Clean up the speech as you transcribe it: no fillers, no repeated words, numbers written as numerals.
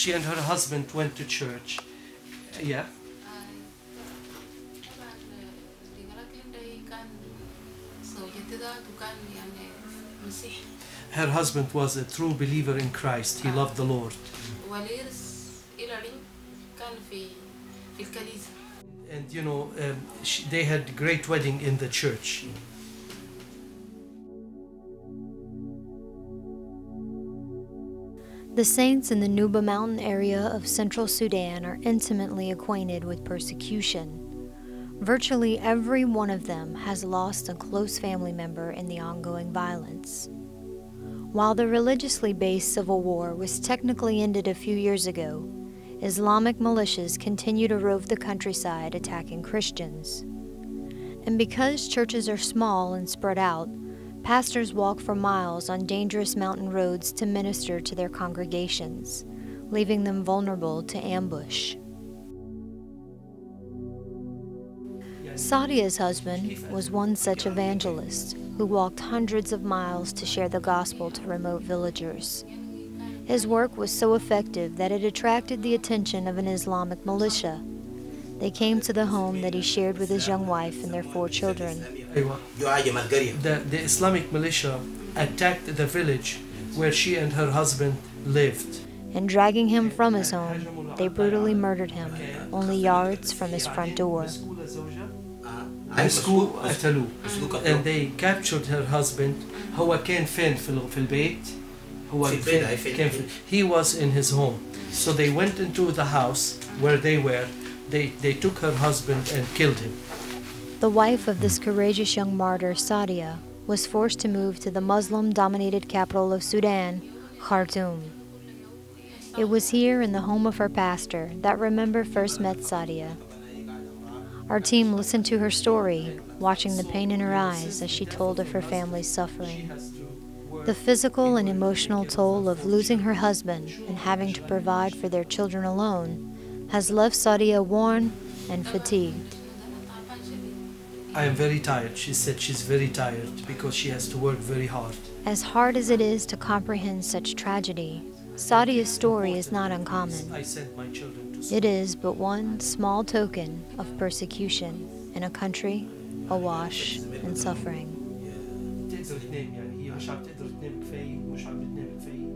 She and her husband went to church. Yeah. Her husband was a true believer in Christ. He loved the Lord. And you know, they had a great wedding in the church. The saints in the Nuba Mountain area of central Sudan are intimately acquainted with persecution. Virtually every one of them has lost a close family member in the ongoing violence. While the religiously based civil war was technically ended a few years ago, Islamic militias continue to rove the countryside attacking Christians. And because churches are small and spread out, pastors walk for miles on dangerous mountain roads to minister to their congregations, leaving them vulnerable to ambush. Sadia's husband was one such evangelist who walked hundreds of miles to share the gospel to remote villagers. His work was so effective that it attracted the attention of an Islamic militia. They came to the home that he shared with his young wife and their 4 children. The Islamic militia attacked the village where she and her husband lived. And dragging him from his home, they brutally murdered him, only yards from his front door. And they captured her husband. هو كان فين في البيت. He was in his home. So they went into the house where they were. They took her husband and killed him. The wife of this courageous young martyr, Sadia, was forced to move to the Muslim-dominated capital of Sudan, Khartoum. It was here in the home of her pastor that Remember first met Sadia. Our team listened to her story, watching the pain in her eyes as she told of her family's suffering. The physical and emotional toll of losing her husband and having to provide for their children alone has left Sadia worn and fatigued. I am very tired. She said she's very tired because she has to work very hard. As hard as it is to comprehend such tragedy, Sadia's story is not uncommon. I sent my children to school. It is but one small token of persecution in a country awash in suffering. تقدر تنام يعني هي مش عم تقدر تنام كفاية ومش عم بتنام كفاية